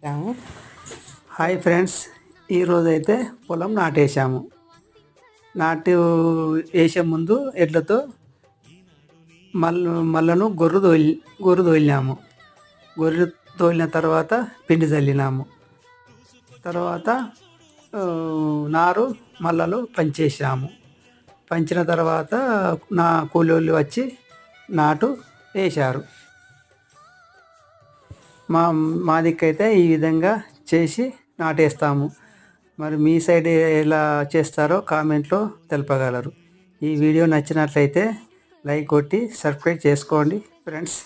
పెట్టాము. Hi friends, ఈరోజైతే పొలం నాటేసాము. నాటు వేసే ముందు ఎడ్లతో మళ్ళను గొర్రు తోలినాము. గొర్రె తోలిన తర్వాత పిండి చల్లినాము. తర్వాత నారు మళ్ళలు పంచేసాము. పంచిన తర్వాత నా కూలోళ్ళు వచ్చి నాటు వేశారు. మా దిక్కైతే ఈ విధంగా చేసి నాటేస్తాము. మరి మీ సైడ్ ఎలా చేస్తారో కామెంట్లో తెలపగలరు. ఈ వీడియో నచ్చినట్లయితే లైక్ కొట్టి సబ్స్క్రైబ్ చేసుకోండి ఫ్రెండ్స్.